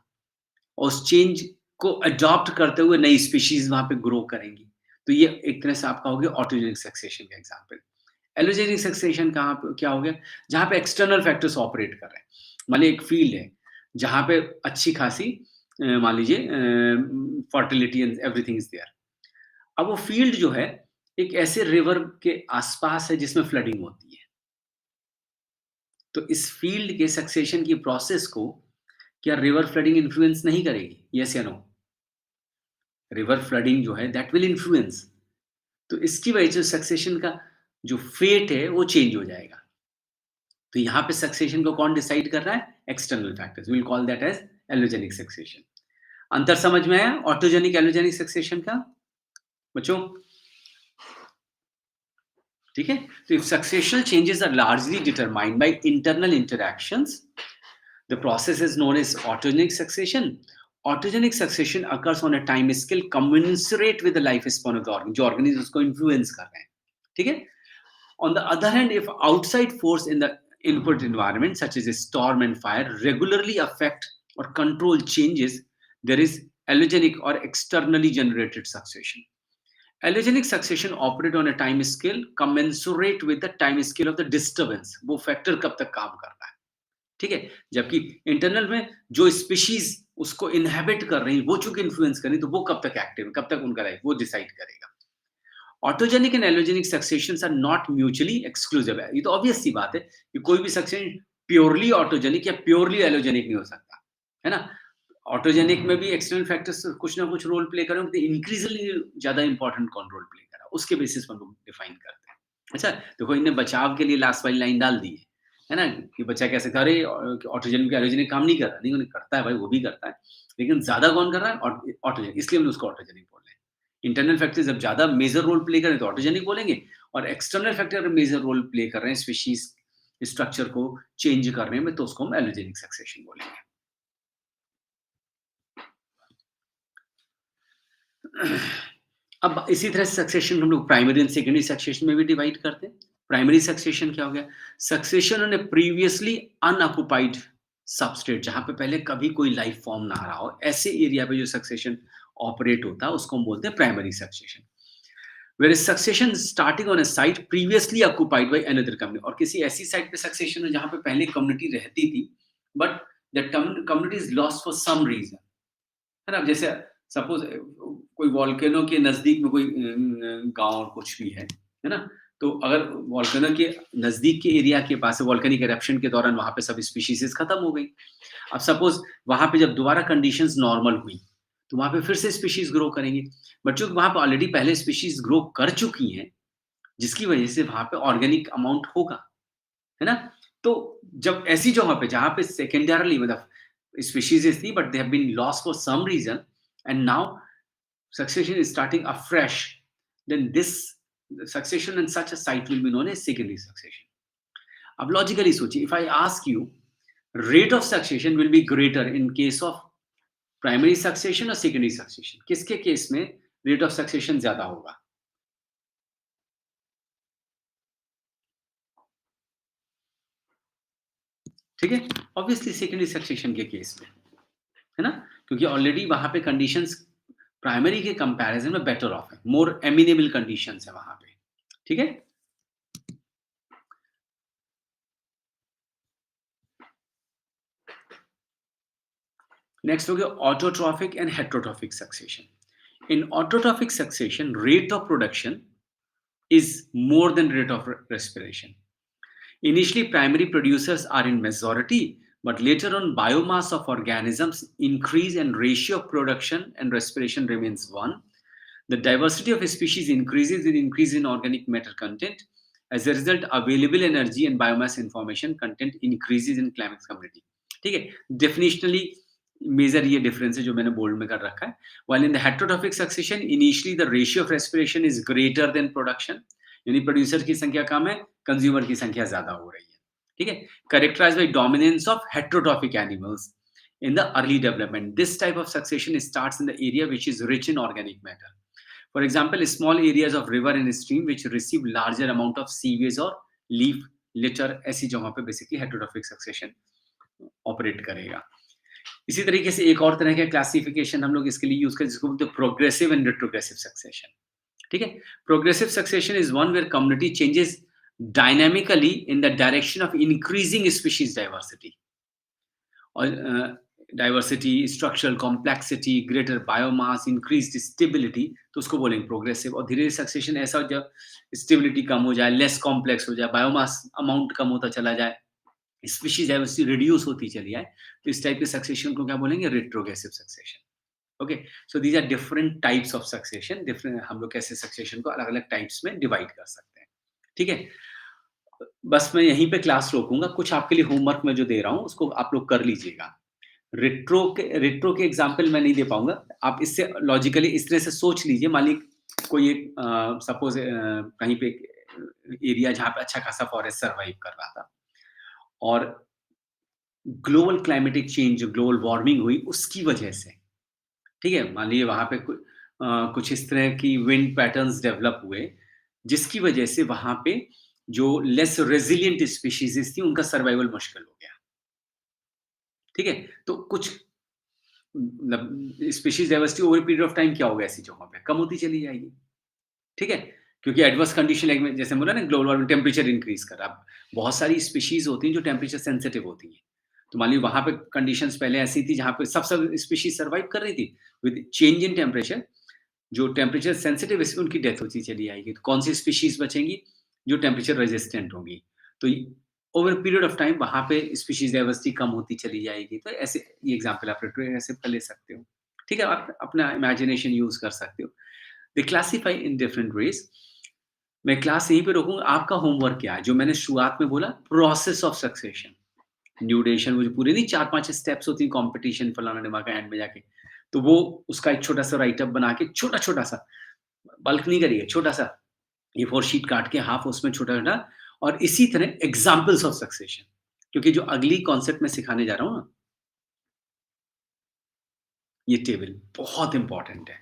Speaker 1: और उस चेंज को अडॉप्ट करते हुए नई स्पीशीज वहां पे ग्रो करेंगी। तो ये एक तरह से आपका हो गया ऑटोजेनिक सक्सेशन का एग्जांपल। एलोजेनिक सक्सेशन कहाँ पे क्या हो गया, जहाँ पे एक्सटर्नल फैक्टर्स ऑपरेट कर रहे हैं। मान लीजिए एक फील्ड है जहाँ पे अच्छी खासी मान लीजिए fertility and everything is there. अब वो फील्ड जो है एक ऐसे रिवर के आसपास है जिसमें फ्लडिंग होती है। तो इस फील्ड के सक्सेशन की प्रोसेस को क्या रिवर फ्लडिंग इन्फ्लुएंस नहीं करेगी? यस या नो? रिवर फ्लडिंग जो है दैट विल इन्फ्लुएंस। तो इसकी वजह से सक्सेशन का जो फेट है वो चेंज हो जाएगा। तो यहाँ पे सक्सेशन को कौन डिसाइड कर रहा है? External factors, will call that as allogenic succession. अंतर समझ में आया ऑटोजेनिक एलोजेनिक सक्सेशन का बच्चों? ठीक है, तो if successional changes are largely determined by internal interactions, the process is known as autogenic succession. Autogenic succession occurs on a time scale commensurate with the lifespan of the organism, जो organism उसको influence कर रहे हैं, ठीक है? On the other hand, if outside force in the input environment, such as a storm and fire, regularly affect or control changes, there is allogenic or externally generated succession. Allogenic succession operate on a time scale commensurate with the time scale of the disturbance. वो factor कब तक काम कर रहा है, ठीक है? जबकि इंटरनल में जो स्पीशीज उसको इनहेबिट कर रही है, वो चूंकि इन्फ्लुएंस कर रही है, तो वो कब तक एक्टिव है, कब तक उनका लाइफ, वो डिसाइड करेगा। Autogenic and allogenic successions are not mutually exclusive है। ये तो ऑब्वियस सी बात है कि कोई भी सक्सेशन प्योरली ऑटोजेनिक या प्योरली एलोजेनिक नहीं हो सकता, है ना? ऑटोजेनिक में भी एक्सटर्नल फैक्टर्स कुछ ना कुछ रोल प्ले करेंगे, तो इंक्रीजली ज्यादा इंपॉर्टेंट कौन रोल प्ले करा, उसके बेसिस पर लोग डिफाइन करते हैं। अच्छा, देखो इनने बचाव के लिए लास्ट वाली लाइन डाल दी है ना? कि बच्चा कैसे करे, ऑटोजेनिक एलोजेनिक काम नहीं कर रहा, नहीं उन्हें करता है भाई, वो भी करता है, लेकिन ज्यादा कौन कर रहा है? ऑटोजेनिक, इसलिए हम उसको ऑटोजेनिक बोल रहे हैं। इंटरनल फैक्टर जब ज्यादा मेजर रोल प्ले करें तो ऑटोजेनिक बोलेंगे, और external factor major role play कर रहे हैं स्पीशीज स्ट्रक्चर को चेंज करने में, तो उसको हम एलोजेनिक सक्सेशन बोलेंगे। अब इसी तरह सक्सेशन हम लोग प्राइमरी एंड सेकेंडरी सक्सेशन में भी डिवाइड करते हैं। प्राइमरी सक्सेशन क्या हो गया? Succession on A previously unoccupied substrate, जहां पे पहले कभी कोई लाइफ फॉर्म ना रहा हो, ऐसे एरिया पे जो सक्सेशन ऑपरेट होता है उसको हम बोलते हैं primary succession. Where is succession starting on a site previously occupied by another community, और किसी ऐसी साइट पे सक्सेशन है जहां पे पहले कम्युनिटी रहती थी, but that community is lost for some reason, है ना? जैसे सपोज़ कोई वोल्केनो के नज़दीक में कोई गाँव कुछ भी है ना? तो अगर वोल्केनो के नज़दीक के एरिया के पास वोल्केनिक इरप्शन के दौरान वहाँ पे सब स्पीशीज़ खत्म हो गई। अब सपोज़ वहाँ पे जब दोबारा कंडीशंस नॉर्मल हुई, तो वहाँ पे फिर से स्पीशीज़ ग्रो करेंगी। बट चूँकि वहाँ पे ऑलरेडी पहले स्पीशीज़ ग्रो कर चुकी हैं, जिसकी वजह से वहाँ पे ऑर्गेनिक अमाउंट होगा, है ना? तो जब ऐसी जगह पे जहाँ पे सेकेंडरीली मतलब स्पीशीज़ थी but they have been lost for some reason and now succession is starting afresh, then this succession in such a site will be known as secondary succession. अब logically सोचिए, if I ask you, rate of succession will be greater in case of primary succession or secondary succession? किसके केस में rate of succession ज्यादा होगा? ठीक है? Obviously secondary succession के केस में, है ना? क्योंकि ऑलरेडी वहां पे कंडीशंस प्राइमरी के कंपैरिजन में बेटर ऑफ है, मोर एमिनेबल कंडीशंस है वहां पे, ठीक है? नेक्स्ट हो गया autotrophic and heterotrophic succession. In autotrophic succession rate of production is more than rate of respiration. Initially, primary producers are in majority, but later on, biomass of organisms increase and ratio of production and respiration remains one. The diversity of species increases with increase in organic matter content. As a result, available energy and biomass information content increases in climate community. ठीक है, definitionally मेजर ये डिफरेंस है जो मैंने बोल्ड में कर रखा है। While in the heterotrophic succession, initially the ratio of respiration is greater than production, यानी प्रोड्यूसर की संख्या कम है, कंज्यूमर की संख्या ज्यादा हो रही है। ठीक है, characterized by dominance of heterotrophic animals in the early development. This type of succession starts in the area which is rich in organic matter. For example, small areas of river and stream which receive larger amount of sewage or leaf litter, ऐसी जगहों पे बेसिकली हेटेरोट्रॉफिक सक्सेशन ऑपरेट करेगा। इसी तरीके से एक और तरह का क्लासिफिकेशन हम लोग इसके लिए यूज करते हैं जिसको बोलते हैं प्रोग्रेसिव एंड रिट्रोग्रेसिव सक्सेशन। ठीक है, progressive succession is one where community changes dynamically in the direction of increasing species diversity और diversity, structural complexity, greater biomass, increased stability, तो उसको बोलेंगे प्रोग्रेसिव। और धीरे धीरे सक्सेशन ऐसा हो जब स्टेबिलिटी कम हो जाए, लेस कॉम्प्लेक्स हो जाए, बायोमास अमाउंट कम होता चला जाए, स्पीशीज डाइवर्सिटी रिड्यूस होती चली जाए, तो इस टाइप के सक्सेशन को क्या बोलेंगे? Retrogressive succession. Okay, so these are different types of succession. Different हम लोग कैसे सक्सेशन को अलग अलग टाइप्स में डिवाइड कर सकते हैं। ठीक है, बस मैं यहीं पे क्लास रोकूंगा। कुछ आपके लिए होमवर्क मैं जो दे रहा हूँ उसको आप लोग कर लीजिएगा। रेट्रो के एग्जाम्पल मैं नहीं दे पाऊंगा, आप इससे लॉजिकली इस तरह से सोच लीजिए। मान लीजिए कोई एक सपोज कहीं पे एरिया जहाँ पे अच्छा खासा फॉरेस्ट सर्वाइव कर रहा था और ग्लोबल क्लाइमेटिक चेंज जो ग्लोबल वार्मिंग हुई उसकी वजह से, ठीक है? मान लीजिए वहाँ पे कुछ इस तरह की विंड पैटर्न्स डेवलप हुए, जिसकी वजह से वहाँ पे जो लेस रेज़िलिएंट स्पीशीज़ थी, उनका सर्वाइवल मुश्किल हो गया, ठीक है? तो कुछ मतलब species diversity over period of time क्या होगा ऐसी जगहों पे? कम होती चली जाएगी, ठीक है? क्योंकि एडवर्स कंडीशन लाइक जैसे बोला ना ग्लोबल वार्मिंग टेम्परेचर इंक्रीज़ कर रहा है। अब बहुत सारी स्पीशीज़ होती हैं जो टेम्परेचर सेंसिटिव होती हैं। तो मान लीजिए वहाँ पे कंडीशंस पहले ऐसी थी जहाँ पे सब स्पीशीज़ सर्वाइव कर रही थी। विद चेंज इन टेम्परेचर जो टेम्परेचर सेंसिटिव है उनकी डेथ होती चली आएगी। तो कौन सी स्पीशीज़ बचेंगी? जो टेम्परेचर रेजिस्टेंट होंगी। तो ओवर पीरियड ऑफ टाइम वहाँ पे स्पीशीज़ डाइवर्सिटी कम होती चली जाएगी। तो ऐसे ये एग्ज़ाम्पल आप रेट्रोग्रेसिव का ले सकते हो। ठीक है? आप अपना इमेजिनेशन यूज़ कर सकते हो। दे क्लासिफाई इन डिफरेंट वेज़। मैं क्लास यहीं पे रोकूँगा। आपका होमवर्क क्या है? जो मैंने शुरुआत में बोला प्रोसेस ऑफ सक्सेशन। ड्यूरेशन वो जो पूरी नहीं 4-5 स्टेप्स होती हैं कॉम्पिटिशन फलाना-ढिमाका एंड में जाके। तो वो उसका एक छोटा-सा राइट अप बना के छोटा-छोटा सा बल्क नहीं करिए, छोटा-सा ए4 शीट काट के हाफ उसमें छोटा-छोटा और इसी तरह एग्ज़ाम्पल्स ऑफ सक्सेशन क्योंकि जो अगली कॉन्सेप्ट मैं सिखाने जा रहा हूँ ना, ये टेबल बहुत इम्पोर्टेंट है।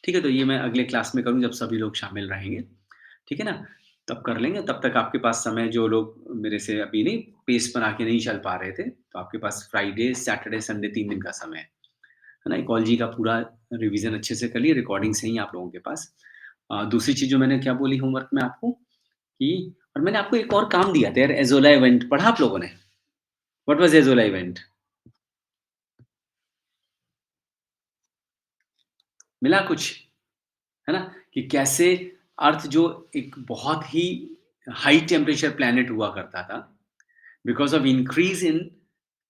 Speaker 1: ठीक है? तो ये मैं अगले क्लास में करूँ जब सभी लोग शामिल रहेंगे। ठीक है ना? तब कर लेंगे, तब तक आपके पास समय जो लोग मेरे से अभी नहीं पेस बना के नहीं चल पा रहे थे, तो आपके पास फ्राइडे, सैटरडे, संडे 3 दिन का समय है ना? इकोलॉजी का पूरा रिवीजन अच्छे से कर लिए, रिकॉर्डिंग्स हैं ही आप लोगों के पास। दूसरी चीज़ जो मैंने क्या बोली होमवर्क में आपको कि और मैंने आपको एक और काम दिया था यार एज़ोला इवेंट पढ़ा आप लोगों ने? What was Azolla event? मिला कुछ, है ना? कि कैसे अर्थ जो एक बहुत ही हाई टेम्परेचर प्लैनेट हुआ करता था, because of increase in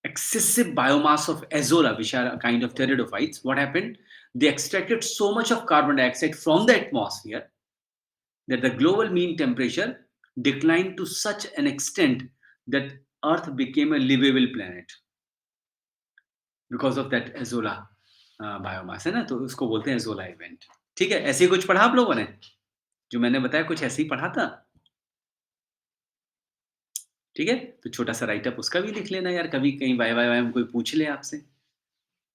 Speaker 1: excessive biomass of azolla, which are a kind of pteridophytes, what happened? They extracted so much of carbon dioxide from the atmosphere that the global mean temperature declined to such an extent that Earth became a livable planet because of that azolla biomass, है ना? तो उसको बोलते हैं azolla event. ठीक है, ऐसे ही कुछ पढ़ा आप लोगों ने? जो मैंने बताया कुछ ऐसे ही पढ़ा था? ठीक है? तो छोटा-सा राइट अप उसका भी लिख लेना यार, कभी कहीं वाई-वाई में कोई पूछ ले आपसे,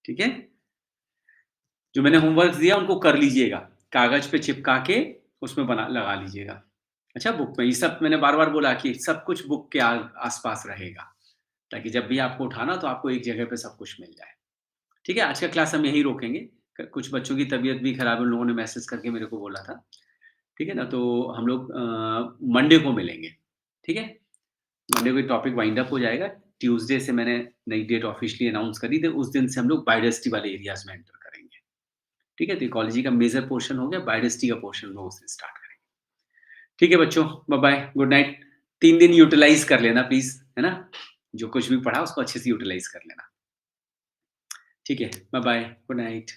Speaker 1: ठीक है? जो मैंने होमवर्क दिया उनको कर लीजिएगा, कागज़ पे चिपका के उसमें बना लगा लीजिएगा। अच्छा बुक में ये सब मैंने बार-बार बोला कि सब कुछ बुक के आस-पास रहेगा, ताकि जब भी आपको उठाना तो आपको एक जगह पे सब कुछ मिल जाए। ठीक है? आज का क्लास हम यहीं रोकेंगे। कुछ बच्चों की तबीयत भी खराब है, उन लोगों ने मैसेज करके मेरे को बोला था। ठीक है ना? तो हम लोग मंडे को मिलेंगे। ठीक है? मंडे को टॉपिक वाइंड अप हो जाएगा। ट्यूसडे से मैंने नई डेट ऑफिशियली अनाउंस करी थी, उस दिन से हम लोग बायोडायवर्सिटी वाले एरियाज़ में एंटर करेंगे। ठीक है? तो इकोलॉजी का मेजर पोर्शन हो गया, बायोडायवर्सिटी का पोर्शन हम लोग उससे स्टार्ट करेंगे। ठीक है बच्चों, बाय-बाय, गुड नाइट। 3 दिन यूटिलाइज़ कर लेना प्लीज़, है ना? जो कुछ भी पढ़ा उसको अच्छे से यूटिलाइज़ कर लेना। ठीक है, बाय-बाय, गुड नाइट।